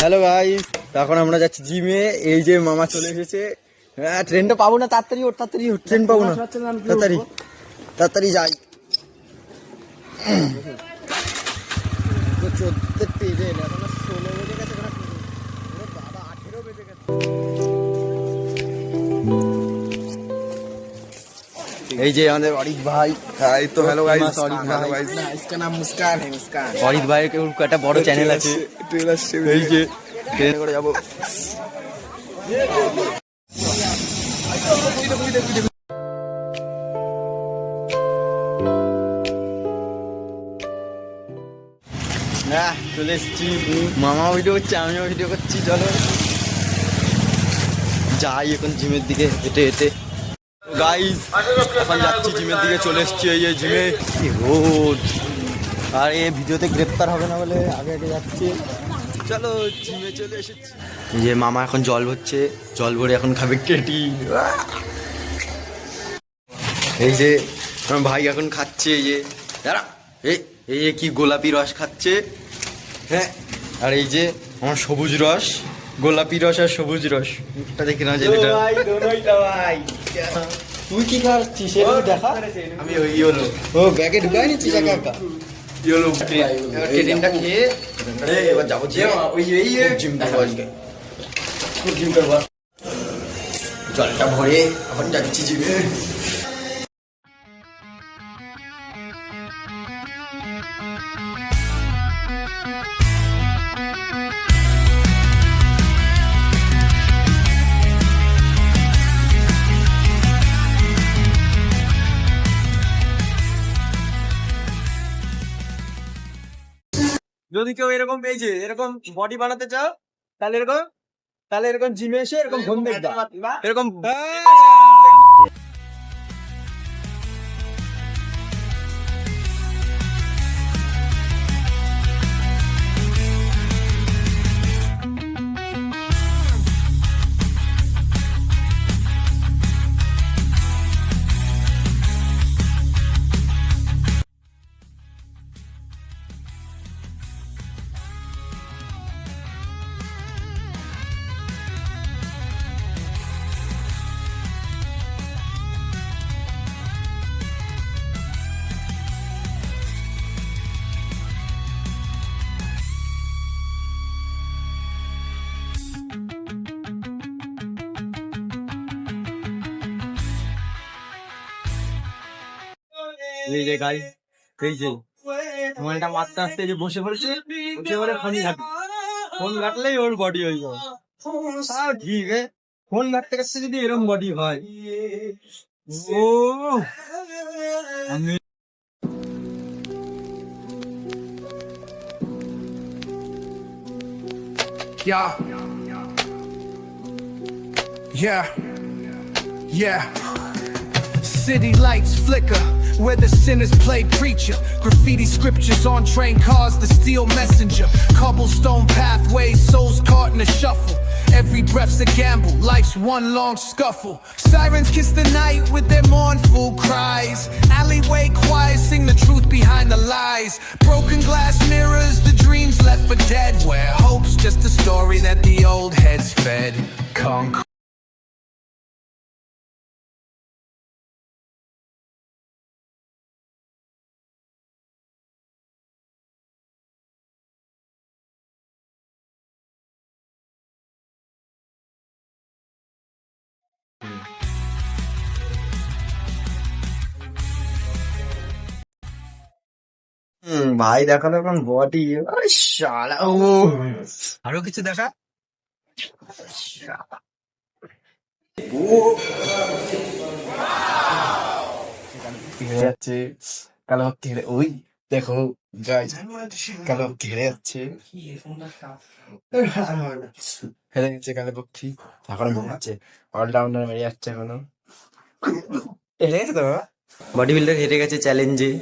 Hello guys, এখন আমরা যাচ্ছি জিমে। এই যে মামা চলে এসেছে। হ্যাঁ, ট্রেনটা পাবো না, তাড়াতাড়ি ওঠ, তাড়াতাড়ি ওঠ, ট্রেন পাবো না, তাড়াতাড়ি তাড়াতাড়ি যাই। 14 বেজে এলো, এখন 16 বেজে গেছে, বাবা 18 বেজে গেছে। এই যে আমাদের অরিত ভাই। এই তো হ্যালো গাইস, অরিত হ্যালো ভাই, গাইস। इसका नाम मुस्कान है, मुस्कान। অরিত ভাইয়ের একটা বড় চ্যানেল আছে। ট্রেন আসছে, এই যে ট্রেনে করে যাবো। না, চলে এসছি। মামা ভিডিও করছে, আমিও ভিডিও করছি। চলো যাই এখন জিমের দিকে হেঁটে হেঁটে। গাইস, এখন যাচ্ছি জিমের দিকে, চলে এসছি। এই যে জিমে কি রোদ, আর এই ভিডিওতে গ্রেপ্তার হবে না বলে আগে আগে যাচ্ছি। চলো জিমে চলে এসেছি। এই যে মামা এখন জল ভরছে, জল ভরে এখন খাবে কেটি। এই যে আমার ভাই এখন খাচ্ছে। এই যে দাঁড়া, এই যে কি গোলাপি রস খাচ্ছে। হ্যাঁ, আর এই যে আমার সবুজ রস, গোলাপি রস আর সবুজ রস। মুখটা দেখে না ছেলেটা। তুই কি খাচ্ছিস সেটা দেখা। আমি ওই ইয়েলো, ও ব্যাগে ঢুকাই নিচ্ছিস একা একা। ইয়েলো ট্রেনটা খেয়ে এবার যাবো জিম। ওই জিম করবো আজকে, জিম করবো। জলটা ভরে এখন যাচ্ছি জিমে। যদি কেউ এরকম পেয়েছে, এরকম বডি বানাতে চাও, তাহলে এরকম জিমে এসে এরকম ঘুম দেখবা, এরকম। এই যে গাই, এই যে মোবাইলটা মারতে আসতে যে বসে পড়েছে, বসে পড়ে ফোন ঘাটে। ফোন ঘাটলেই ওর বডি হয়ে যাবে। তাও ঠিক আছে, ফোন ঘাটতে কাছে যদি এরকম বডি হয়। ও আমি Yeah. City lights flicker where the sinners play preacher. Graffiti scriptures on train cars, the steel messenger. Cobblestone pathways, souls caught in a shuffle. Every breath's a gamble, life's one long scuffle. Sirens kiss the night with their mournful cries. Alleyway choirs sing the truth behind the lies. Broken glass mirrors, the dreams left for dead. Where hope's just a story that the old heads fed. Concrete. ভাই দেখালো এখন body. শালা, ও আরো কিছু দেখা। যাচ্ছে কালো ঘেরে, ওই দেখো গাইস, কালো ঘেরে যাচ্ছে, হেরে যাচ্ছে কালো পক্ষী। এখন মনে হচ্ছে অলরাউন্ডার মেরে যাচ্ছে এখনো। হেরে গেছে তো, বডি বিল্ডার হেরে গেছে চ্যালেঞ্জে।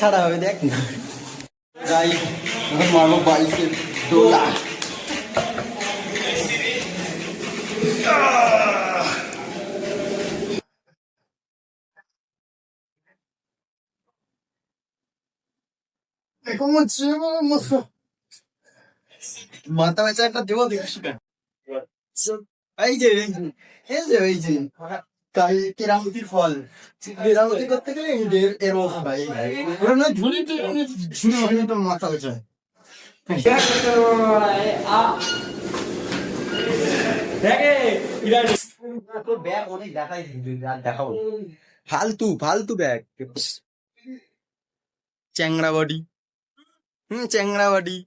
ছাড়া হবে দেখ না। যাই এখন মারবো 22 ডোলা। মাথা বেচা একটা দেবো দেখিস কেন? এই যে এই যে কেরামতির ফল, কেরামতি করতে গেলে এরকম ভাই ঝুড়ি তো মাথা বেচা। ফালতু ফালতু ব্যাগ, চ্যাংড়া বডি, চ্যাংড়া বডি,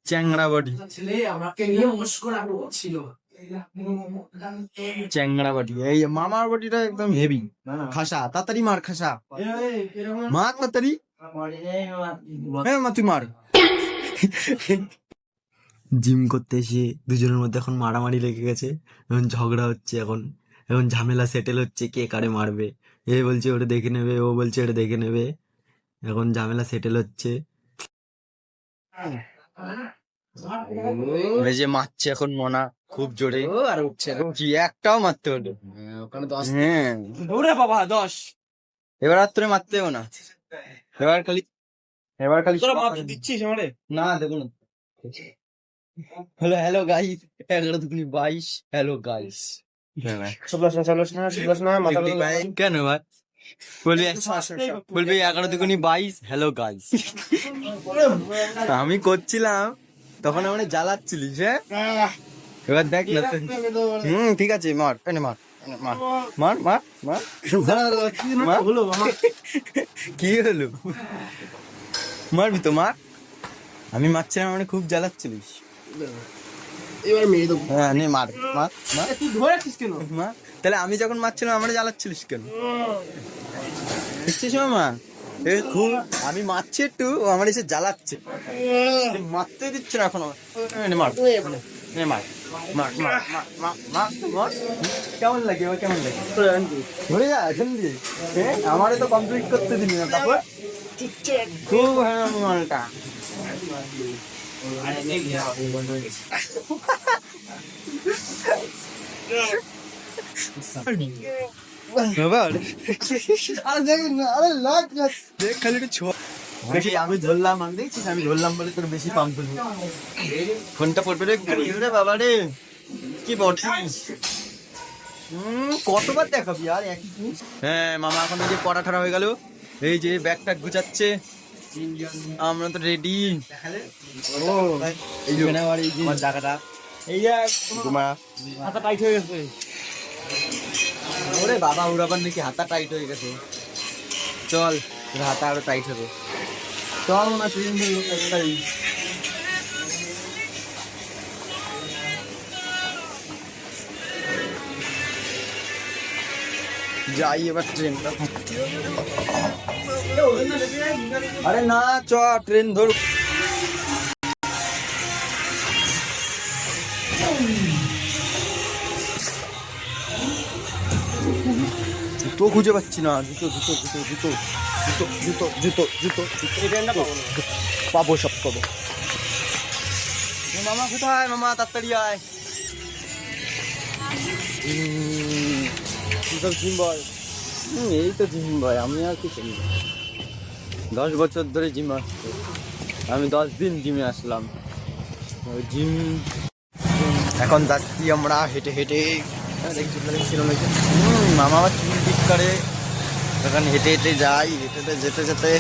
চ্যাংড়া বডি, আমাকে নিয়ে মুস্কুরা ছিল। চ্যাংড়া বডি। এই মামার বডিটা একদম হেভি, খাসা, তাড়াতাড়ি মার খাসা, মার তাড়াতাড়ি, মা তুই মার। জিম করতে এসে দুজনের মধ্যে এখন মারামারি লেগে গেছে, এখন ঝগড়া হচ্ছে, এখন এখন ঝামেলা সেটেল হচ্ছে কে কারে মারবে। এ বলছে ওটা দেখে নেবে, ও বলছে এটা দেখে নেবে, এখন ঝামেলা সেটেল হচ্ছে। এই যে মারছে এখন মনা খুব জোরে, আর উঠছে কি একটাও মারতে হলো। হ্যাঁ ওরে বাবা 10 এবার আর তোরে মারতে হবে না, এবার খালি তোরা মাপ দিচ্ছিস আমারে? না দেবো না। Hello hello guys, 11-22, hello guys. কেন ভাই বলবি 11-22, হ্যালো গাইস। আমি করছিলাম তখন আমার জ্বালাচ্ছিলিস, হ্যাঁ এবার দেখ না। ঠিক আছে মার, এনে মার, মার মার মার মার। কি হলো, মারবি তো মার। আমি মারছিলাম, মানে খুব জ্বালাচ্ছিলিস। এবার মেরে দেবো। হ্যাঁ নে মার মার মার। তুই ধরে আছিস কেন? মার। তাহলে আমি যখন মারছিলাম আমার জ্বালাচ্ছিলিস কেন? দেখছিস মামা, এ খুব আমি মারছি একটু, ও আমার এসে জ্বালাচ্ছে, মারতে দিচ্ছে না এখন। নে মার, নে মার মার মার মার মার মার। কেমন লাগে এবার, কেমন লাগে? ধরে যা এখান দিয়ে, আমারে তো কমপ্লিট করতে দিবি না তারপর। খুব হ্যাঁ মালটা আমি ধরলাম, আমি দেখছিস আমি ধরলাম বলে তোর বেশি পাম্প হলো। ফোনটা পড়বে রে বাবা রে, কি বলছিস? কতবার দেখাবি আর একই জিনিস? হ্যাঁ মামা এখন এই যে পড়াঠারা হয়ে গেল, এই যে ব্যাগ ট্যাগ গুছাচ্ছে, আমরা তো রেডি। ও এই যে আমার জায়গাটা, এই যে হাতা টাইট হয়ে গেছে। ওরে বাবা ওর আবার নাকি হাতা টাইট হয়ে গেছে। চল তোর হাতা আরো টাইট হবে, চল না ট্রেন ধরবো তাড়াতাড়ি। যাই এবার ট্রেনটা। আরে না চ ট্রেন ধর। জুতো খুঁজে পাচ্ছি না, জুতো জুতো জুতো জুতো জুতো জুতো জুতো জুতো পাবো, সব পাবো। মামা কোথায়? মামা তাড়াতাড়ি আয়। জিম বয়, এই তো জিম বয়। আমি আর কি করি, 10 বছর ধরে জিম আসছে, আমি 10 দিন জিমে আসলাম। জিম এখন যাচ্ছি আমরা হেঁটে হেঁটে। মামা আবার চুল ঠিক করে, এখন হেঁটে হেঁটে যাই, হেঁটে হেঁটে যেতে যেতে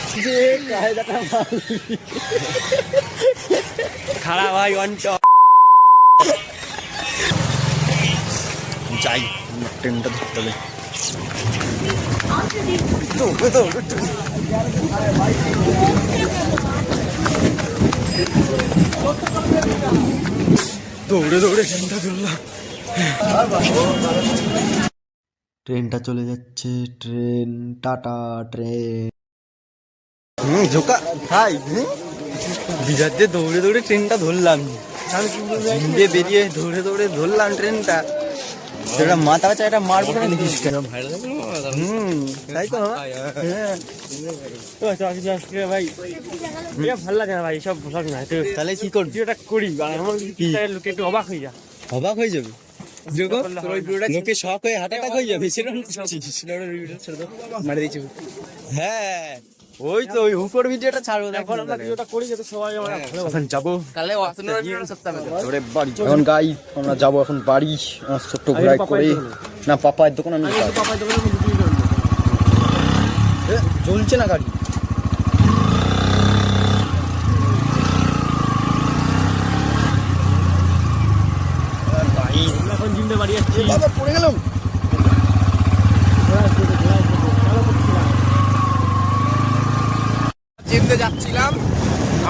খারাপ ভাই যাই, ট্রেনটা ধরতে হবে। দৌড়ে দৌড়ে ট্রেনটা ধরলাম। ট্রেনটা চলে যাচ্ছে, ট্রেন টাটা ট্রেন। ঝোঁকা খাই বিরাট দিয়ে দৌড়ে দৌড়ে ট্রেনটা ধরলাম, দিয়ে বেরিয়ে দৌড়ে দৌড়ে ধরলাম ট্রেনটা। সেটা মাথা কাছে একটা মারবো না, দেখিস কেন? তাই তো ভাই ভালো লাগে না ভাই, সব ভালো না। তাহলে কি করবি? এটা করি লোকে একটু অবাক হয়ে যা, অবাক হয়ে যাবে, লোকে শখ হয়ে হার্ট অ্যাটাক হয়ে যাবে। হ্যাঁ ওই তো ওই হুকর ভিডিওটা ছাড়বো এখন আমরা কিছুটা করি যাতে সবাই আমরা ভালো এখন যাবো তাহলে অসুন্দর ওরে বাড়ি এখন গাই আমরা যাবো এখন বাড়ি আমার ছোট্ট ঘোড়ায় করে না পাপায়ের দোকান আমি যাবো। পাপাই দোকানে আমি বিক্রি করবো। এ, জ্বলছে না গাড়ি আমরা এখন জিমতে বাড়ি যাচ্ছি। বাবা পড়ে গেলাম জিমতে যাচ্ছিলাম,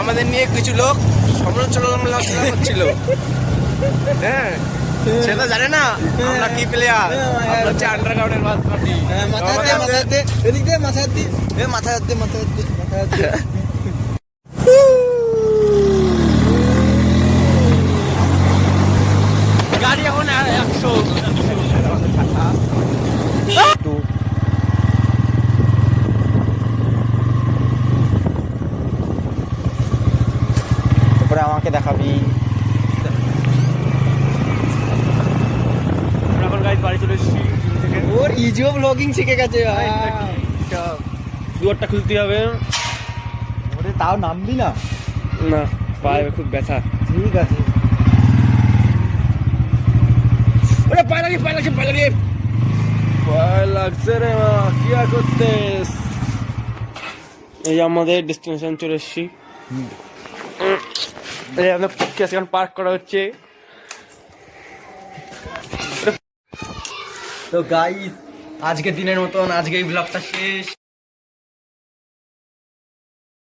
আমাদের নিয়ে কিছু লোক সমালোচনা করছিল। হ্যাঁ, সেটা জানে না আমরা কি প্লেয়ার, আমরা হচ্ছে আন্ডারগ্রাউন্ডের বাদবাকি। এদিক দিয়ে মাথায় হাত দি এ মাথায় হাত দি মাথায় হাত দি মাথায় হাত দি গাড়ি এখন 100 তারপরে আমাকে দেখাবি আমরা এখন গাইজ বাড়ি চলে এসেছি জিম থেকে। ওর ইজিও ব্লগিং শিখে গেছে দুয়ারটা খুলতে হবে। ওরে তাও নামবি না না, পায়ে খুব ব্যথা। ঠিক আছে ওরে পায়ে লাগছে পায়ে লাগছে রে মা, কি আর করতেস? এই যে আমাদের ডেস্টিনেশন চলে এসেছি। এই আমাদের পক্ষে সেখানে পার্ক করা হচ্ছে। তো গাইস আজকের দিনের মতন আজকে এই ব্লগটা শেষ।